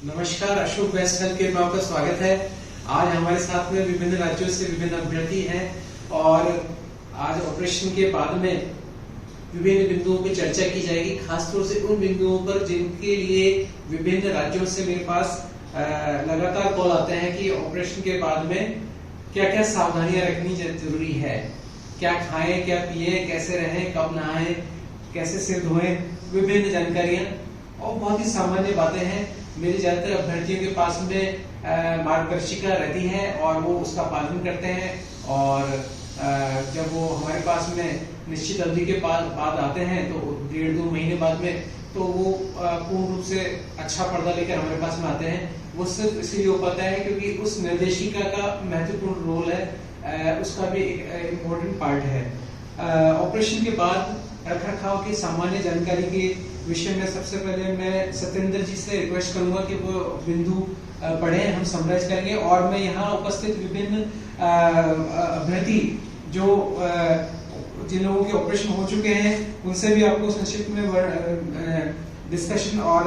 नमस्कार, Ashok waste health care में आपका स्वागत है। आज हमारे साथ में विभिन्न राज्यों से विभिन्न अभ्यर्थी हैं और आज ऑपरेशन के बाद में विभिन्न बिंदुओं पर चर्चा की जाएगी, खासतौर से उन बिंदुओं पर जिनके लिए विभिन्न राज्यों से मेरे पास लगातार कॉल आते हैं कि ऑपरेशन के बाद में क्या क्या सावधानियां रखनी जरूरी है, क्या खाएं, क्या पिए, कैसे रहें, कब नहाएं, कैसे सिर धोएं, विभिन्न जानकारियां और बहुत ही सामान्य बातें हैं। मेरे ज्यादातर अभ्यर्थियों के पास में मार्गदर्शिका रहती है और वो उसका पालन करते हैं और जब वो हमारे पास में निश्चित अवधि के बाद आते हैं तो 1.5-2 महीने बाद में तो वो पूर्ण रूप से अच्छा पर्दा लेकर हमारे पास में आते हैं। वो सिर्फ इसलिए हो पाता है क्योंकि उस निर्देशिका का महत्वपूर्ण रोल है, उसका भी एक इम्पोर्टेंट पार्ट है। ऑपरेशन के बाद रखरखाव की सामान्य जानकारी के विषय में सबसे पहले मैं सत्येंद्र जी से रिक्वेस्ट करूंगा कि वो बिंदु पढ़ें, हम समराइज करेंगे और मैं यहाँ उपस्थित विभिन्न अभ्यर्थी जो जिन लोगों के ऑपरेशन हो चुके हैं उनसे भी आपको संक्षिप्त में डिस्कशन और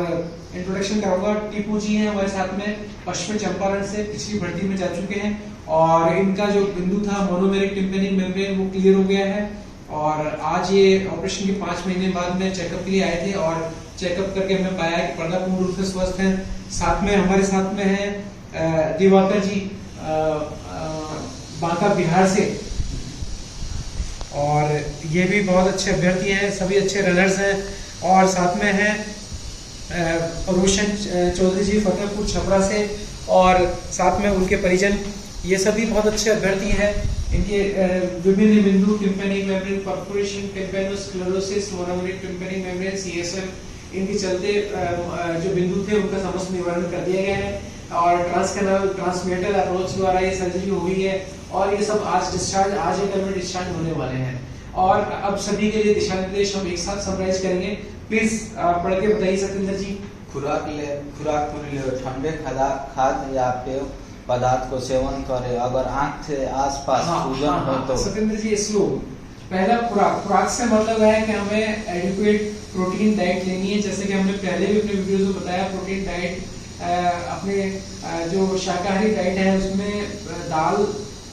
इंट्रोडक्शन कराऊंगा। टीपू जी हैं हमारे साथ में, पश्चिमी चंपारण से पिछली भर्ती में जा चुके हैं और इनका जो बिंदु था मोनोमेरिक टिम्पैनिक मेम्ब्रेन वो क्लियर हो गया है और आज ये ऑपरेशन के 5 महीने बाद में चेकअप के लिए आए थे और चेकअप करके हमने पाया कि पर्दा पूर्ण रूप से स्वस्थ है। साथ में हमारे साथ में है दिवाकर जी बांका बिहार से और ये भी बहुत अच्छे अभ्यर्थी हैं, सभी अच्छे रनर्स हैं। और साथ में है रोशन चौधरी जी फतेहपुर छपरा से और साथ में उनके परिजन, ये सभी बहुत अच्छे अभ्यर्थी हैं। इनके विभिन्न बिंदु tympanic membrane perforation, tympanosclerosis, monomeric tympanic membrane, CSM, इनके चलते जो बिंदु थे उनका समस्त निवारण कर दिया गया है और ट्रांसकैनाल ट्रांसमेटल अप्रोच द्वारा ये सर्जरी हो गई है और ये सब आज ही कल में डिस्चार्ज होने वाले हैं। और अब सभी के लिए दिशा निर्देश हम एक साथ समराइज करेंगे। प्लीज पढ़ के बताइए सत्येंद्र जी। खुराक पूरी ले, ठंडे खाद्य या पेय पदार्थ को सेवन करें। अगर आंख से आसपास सूजन हो तो सत्येंद्र जी स्लो। पहला खुराक से मतलब है कि हमें एडिक्वेट प्रोटीन डाइट लेनी है, जैसे कि हमने पहले भी अपने वीडियोस में बताया। प्रोटीन डाइट अपने जो शाकाहारी डाइट है उसमें दाल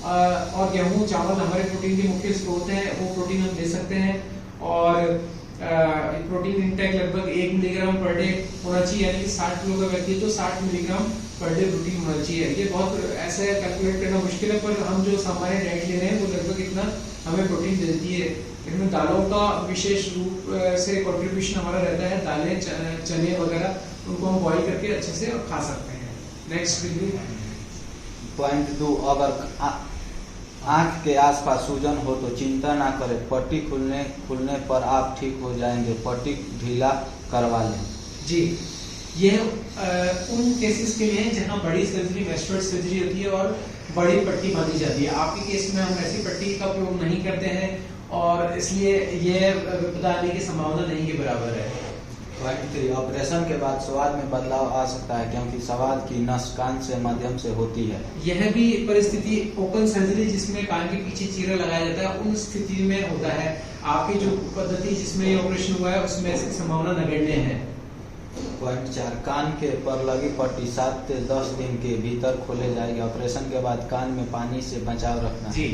और गेहूं चावल हमारे प्रोटीन के मुख्य स्रोत हैं, वो प्रोटीन हम ले सकते हैं और प्रोटीन इंटेक लगभग 1 मिलीग्राम पर डे होना चाहिए, यानी कि 60 किलो का व्यक्ति तो 60 मिलीग्राम पर डे प्रोटीन होना चाहिए। ये बहुत ऐसे कैलकुलेट करना मुश्किल है पर हम जो सामान्य डाइट ले रहे हैं वो लगभग इतना हमें प्रोटीन देती है। इसमें दालों का विशेष रूप से कंट्रीब्यूशन हमारा रहता है, दालें चने वगैरह उनको हम बॉईल करके अच्छे से खा सकते हैं। नेक्स्ट वीडियो पॉइंट 2, अगर आंख के आसपास सूजन हो तो चिंता ना करें, पट्टी खुलने पर आप ठीक हो जाएंगे, पट्टी ढीला करवा लें। जी, यह उन केसेस के लिए जहां बड़ी सर्जरी मेस्टोइड सर्जरी होती है और बड़ी पट्टी बांधी जाती है। आपके केस में हम ऐसी पट्टी का उपयोग नहीं करते हैं और इसलिए यह विपदा आने की संभावना नहीं के बराबर है। पॉइंट 3, ऑपरेशन के बाद स्वाद में बदलाव आ सकता है क्योंकि स्वाद की नस कान से माध्यम से होती है। यह भी परिस्थिति ओपन सर्जरी जिसमें कान के पीछे चीरा लगाया जाता है उन स्थिति में होता है। आपकी जो पद्धति जिसमें ये ऑपरेशन हुआ है उसमें ऐसी संभावना नगण्य है। पॉइंट 4, कान के पर लगी पट्टी 7 से 10 दिन के भीतर खोले जाएगी। ऑपरेशन के बाद कान में पानी से बचाव रखना। जी,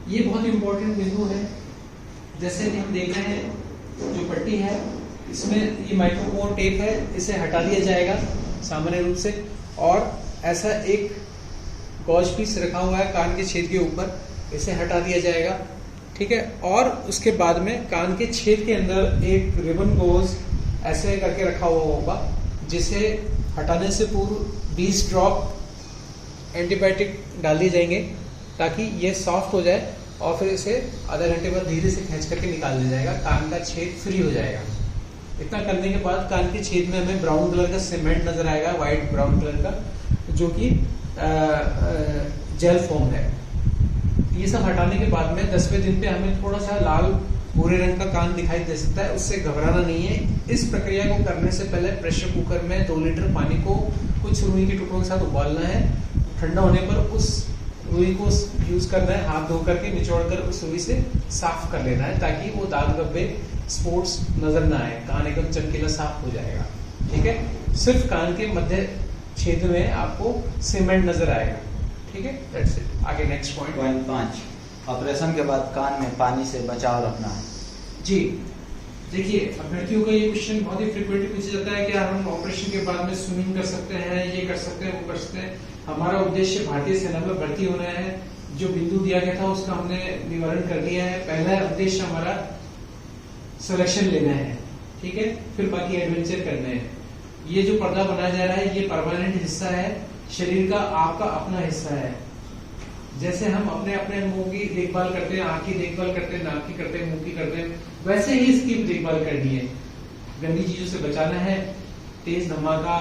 ये बहुत इम्पोर्टेंट बिंदु है। जैसे कि हम देख रहे हैं जो पट्टी है इसमें ये माइक्रोपोन टेप है, इसे हटा दिया जाएगा सामान्य रूप से और ऐसा एक गॉज पीस रखा हुआ है कान के छेद के ऊपर, इसे हटा दिया जाएगा, ठीक है। और उसके बाद में कान के छेद के अंदर एक रिबन गोज ऐसे करके रखा हुआ होगा जिसे हटाने से पूर्व 20 ड्रॉप एंटीबायोटिक डाल दिए जाएंगे ताकि ये सॉफ्ट हो जाए और फिर इसे आधा घंटे बाद धीरे से खींच करके निकाल दिया जाएगा, कान का छेद फ्री हो जाएगा। इतना करने के बाद कान के छेद में हमें ब्राउन कलर का सीमेंट नजर आएगा, व्हाइट ब्राउन कलर का, जो कि जेल फॉर्म है। ये सब हटाने के बाद में 10वें दिन पे हमें थोड़ा सा लाल भूरे रंग का कान दिखाई दे सकता है, उससे घबराना नहीं है। इस प्रक्रिया को करने से पहले प्रेशर कुकर में 2 लीटर पानी को कुछ रुई के टुकड़ों के साथ उबालना है। ठंडा होने पर उस रुई को यूज करना है, हाथ धो करके निचोड़ कर उस रुई से साफ कर लेना है ताकि वो दाग धब्बे स्पॉट्स नजर ना आए, कान एकदम चमकीला साफ हो जाएगा। ठीक है, सिर्फ कान के मध्य क्षेत्र में आपको सीमेंट नजर आएगा। ठीक है, दैट्स इट। आगे नेक्स्ट पॉइंट। पॉइंट 5, ऑपरेशन के बाद कान में पानी से बचाव रखना है। जी देखिए, अभ्यर्थियों का ये क्वेश्चन बहुत ही फ्रीक्वेंटली पूछा जाता है कि हम ऑपरेशन के बाद में स्विमिंग कर सकते हैं, ये कर सकते हैं, वो कर सकते हैं। हमारा उद्देश्य भारतीय सेना में भर्ती होना है। जो बिंदु दिया गया था उसका हमने निवारण कर दिया है। पहला उद्देश्य हमारा सिलेक्शन लेना है, ठीक है, फिर बाकी एडवेंचर करने हैं। ये जो पर्दा बनाया जा रहा है ये परमानेंट हिस्सा है, शरीर का आपका अपना हिस्सा है। जैसे हम अपने अपने मुंह की देखभाल करते हैं, आंख की देखभाल करते हैं, नाक की करते हैं, मुंह की करते हैं, वैसे ही इसकी देखभाल करनी है। गंदी चीजों से बचाना है, तेज धमाका,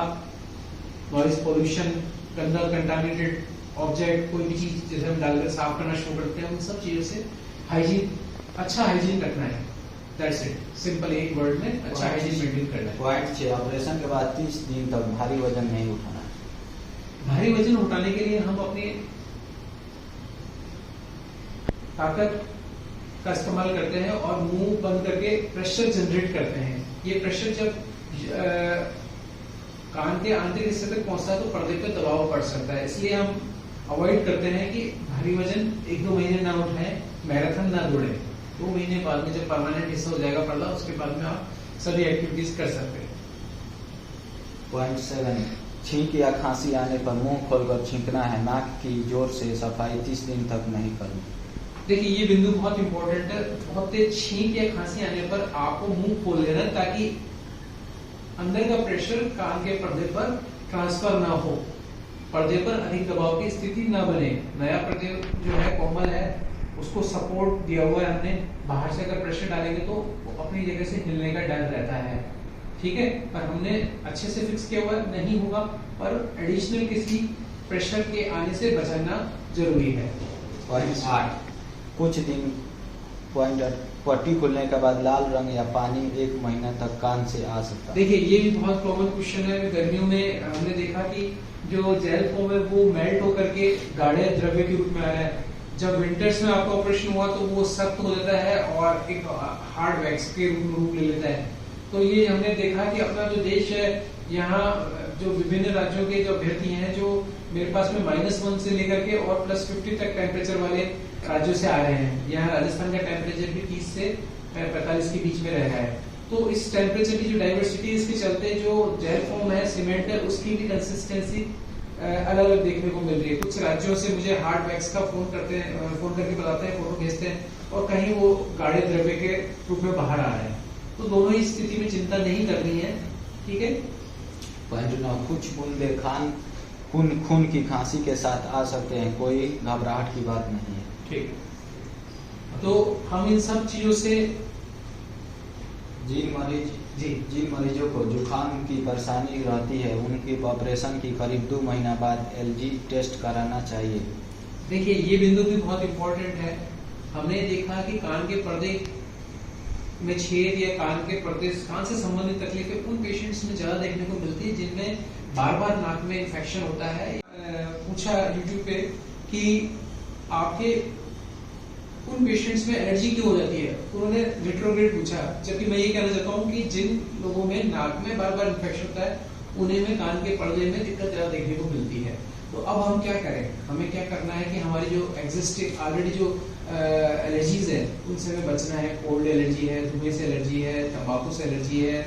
नॉइज पोल्यूशन, गंदा कंटामिनेटेड ऑब्जेक्ट, कोई भी चीज जैसे हम डालकर साफ करना शुरू करते हैं, उन सब चीजों से हाइजीन, अच्छा हाइजीन रखना है। दैट्स इट, सिंपल एक वर्ड में अच्छा हाइजीन मेंटेन करना है। पॉइंट 6, ऑपरेशन के बाद 30 दिन तक भारी वजन नहीं उठाना है। भारी वजन उठाने के लिए हम अपनी ताकत का इस्तेमाल करते हैं और मुंह बंद करके प्रेशर जनरेट करते हैं। ये प्रेशर जब कान के आंतरिक हिस्से तक पहुंचता है तो पर्दे पर दबाव पड़ सकता है, इसलिए हम अवॉइड करते हैं कि भारी वजन 1-2 महीने ना उठाएं, मैराथन ना दौड़े। 2 महीने बाद में जब परमानेंट हिस्सा हो जाएगा पर्दा, उसके बाद में आप सभी एक्टिविटीज कर सकते हैं। पॉइंट 7, छींक या खांसी आने पर मुंह खोलकर छींकना है, नाक की जोर से सफाई 30 दिन तक नहीं करनी। देखिए ये बिंदु बहुत इंपॉर्टेंट है। बहुत तेज छींक या खांसी आने पर आपको मुंह खोल लेना ताकि अंदर का प्रेशर कान के पर्दे पर ट्रांसफर ना हो, पर्दे पर अधिक दबाव की स्थिति ना बने। नया पर्दे जो है कोमल है, उसको सपोर्ट दिया हुआ है हमने, बाहर से अगर प्रेशर डालेंगे तो वो अपनी जगह से हिलने का डर रहता है, ठीक है, पर हमने अच्छे से फिक्स किया हुआ नहीं होगा, पर एडिशनल किसी प्रेशर के आने से बचाना जरूरी है। पॉइंट 8, कुछ दिन पट्टी खुलने के बाद लाल रंग या पानी 1 महीना तक कान से आ सकता है। देखिए ये भी बहुत कॉमन क्वेश्चन है। गर्मियों में हमने देखा कि जो जेल फॉर्म है वो मेल्ट होकर के गाढ़े द्रव्य के रूप में आ रहा है। जब विंटर्स में आपका ऑपरेशन हुआ तो वो सख्त हो जाता है और एक हार्ड वैक्स के रूप ले लेता है। तो ये हमने देखा कि अपना जो देश है, यहाँ जो विभिन्न राज्यों के जो अभ्यर्थी हैं, जो मेरे पास में -1 से लेकर के और +50 तक टेम्परेचर वाले राज्यों से आ रहे हैं। यहाँ राजस्थान का टेम्परेचर भी 30 से 45 के बीच में रह रहा है। तो इस टेम्परेचर की जो डाइवर्सिटी है, इसके चलते जो जेल फॉर्म है, सीमेंट है, उसकी भी कंसिस्टेंसी अलग अलग देखने को मिल रही है। कुछ राज्यों से मुझे हार्ड वैक्स का फोन करके बताते हैं, फोटो भेजते हैं, और कहीं वो गाढ़े द्रव्य के रूप में बाहर आ रहे हैं। तो दोनों ही स्थिति में चिंता नहीं करनी है, ठीक है। पॉइंट 9, कुछ बूंदे खून की खांसी के साथ आ सकते हैं, कोई घबराहट की बात नहीं है। ठीक, तो हम इन सब चीजों से जिन मरीजों को जुकाम की परेशानी रहती है, उनकी ऑपरेशन की करीब 2 महीना बाद एलर्जी टेस्ट कराना चाहिए। देखिए ये बिंदु भी बहुत इंपॉर्टेंट है। हमने देखा कि कान के पर्दे में छेद या कान से संबंधित तकलीफें उन पेशेंट्स में ज्यादा देखने को मिलती है जिनमें बार बार नाक में इन्फेक्शन होता है। पूछा यूट्यूब पे कि आपके उन पेशेंट्स में एलर्जी क्यों हो जाती है, उन्होंने रिट्रोग्रेड पूछा। जबकि मैं ये कहना चाहता हूँ कि जिन लोगों में नाक में बार बार इन्फेक्शन होता है, उन्हें में कान के पर्दे में दिक्कत ज्यादा देखने को मिलती है। तो अब हम क्या करें, हमें क्या करना है कि हमारी जो एग्जिस्टिंग ऑलरेडी जो एलर्जीज है उनसे हमें बचना है। कोल्ड एलर्जी है, धुएं से एलर्जी है, तंबाकू से एलर्जी है,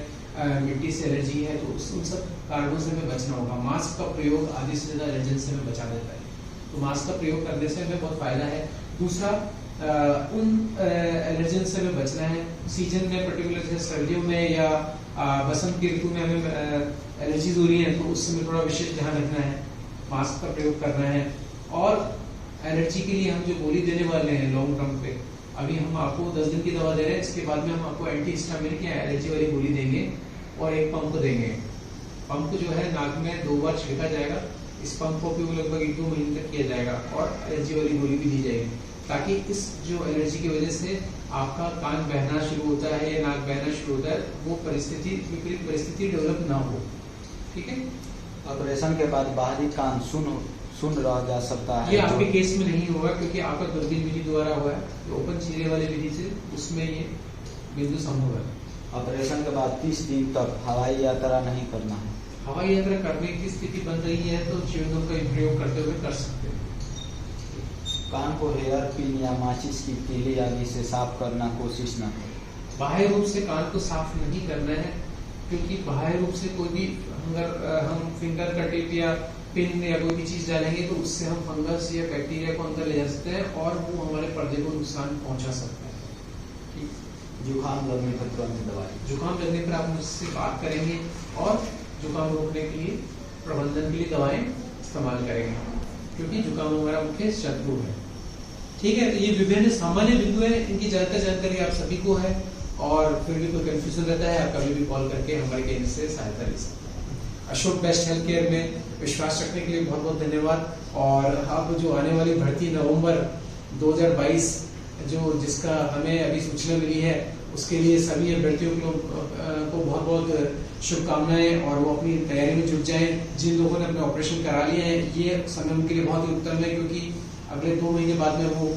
मिट्टी से एलर्जी है, तो उन सब कारणों से हमें बचना होगा। मास्क का प्रयोग आधे से ज्यादा एलर्जन से हमें बचा देता है, तो मास्क का प्रयोग करने से हमें बहुत फायदा है। दूसरा, उन एलर्जन से हमें बचना है। सीजन में पर्टिकुलर जैसे सर्दियों में या बसंत की ऋतु में हमें एलर्जीज हो रही है, तो उस समय थोड़ा विशेष ध्यान रखना है, मास्क का प्रयोग करना है। और एलर्जी के लिए हम जो गोली देने वाले हैं लॉन्ग टर्म पे, अभी हम आपको 10 दिन की दवा दे रहे हैं, इसके बाद में हम आपको एंटी हिस्टामिनिक या एलर्जी वाली गोली देंगे और एक पंप देंगे। पंप जो है नाक में 2 बार छिड़का जाएगा। इस पंप का उपयोग लगभग 1-2 महीने तक किया जाएगा और एलर्जी वाली गोली भी दी जाएगी, ताकि इस जो एलर्जी की वजह से आपका कान बहना शुरू होता है या नाक बहना शुरू होता है, वो विपरीत परिस्थिति डेवलप ना हो, ठीक है। ऑपरेशन के बाद बाहरी कान सुन रह जा सकता है। ये आपके केस में नहीं होगा क्योंकि आपका दूरबीन विधि द्वारा हुआ है, तो ओपन चीरे वाली विधि से उसमें ये बिंदु संभव है। ऑपरेशन के बाद 30 दिन तक हवाई यात्रा नहीं करना है। हवाई यात्रा करने की स्थिति बन रही है तो च्युइंगम का प्रयोग करते हुए कर सकते हैं। कान को हेयर पिन या माचिस की तीली आदि से साफ करना कोशिश न करें। बाह्य रूप से कान को साफ नहीं करना है, क्योंकि बाह्य रूप से कोई भी अगर हम फिंगर का टिप या पिन या कोई भी चीज डालेंगे तो उससे हम फंगस या बैक्टीरिया को अंदर ले जा सकते हैं और वो हमारे पर्दे को नुकसान पहुंचा सकता है। ठीक। जुकाम लगने पर तुरंत दवाई। जुकाम लगने पर आप मुझसे बात करेंगे और जुकाम रोकने के लिए प्रबंधन के लिए दवाएं इस्तेमाल करेंगे, क्योंकि जुकाम हमारा मुख्य शत्रु है। ठीक है, तो ये विभिन्न सामान्य बिंदु है, इनकी जानकारी आप सभी को है और फिर भी कोई कंफ्यूजन रहता है आप कभी भी कॉल करके हमारे केंद्र से सहायता ले सकते हैं। अशोक बेस्ट हेल्थ केयर में विश्वास रखने के लिए बहुत बहुत धन्यवाद। और अब जो आने वाली भर्ती नवंबर 2022 जिसका हमें अभी सूचना मिली है, उसके लिए सभी अभ्यर्थियों को बहुत बहुत शुभकामनाएं और वो अपनी तैयारी में जुट जाएं। जिन लोगों ने अपने ऑपरेशन करा लिए हैं ये समय उनके लिए बहुत ही उत्तम है, क्योंकि अगले 2 महीने बाद में वो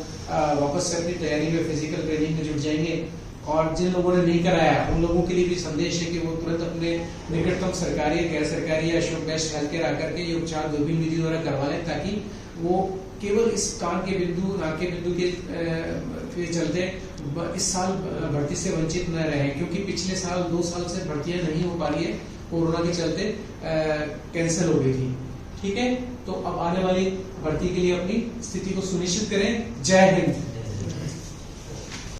वापस से अपनी तैयारी में फिजिकल ट्रेनिंग में जुट जाएंगे। और जिन लोगों ने नहीं कराया उन लोगों के लिए भी संदेश है कि वो तुरंत अपने निकटतम सरकारी या गैर सरकारी या अशोक बेस्ट हेल्थ केयर आकर के ये उपचार दूरबीन विधि द्वारा करवा लें, ताकि वो केवल इस कान के बिंदु नाक के बिंदु के चलते इस साल भर्ती से वंचित न रहे, क्योंकि पिछले साल 2 साल से भर्तियां नहीं हो पा रही है, कोरोना के चलते कैंसिल हो गई थी। ठीक है, तो अब आने वाली भर्ती के लिए अपनी स्थिति को सुनिश्चित करें। जय हिंद।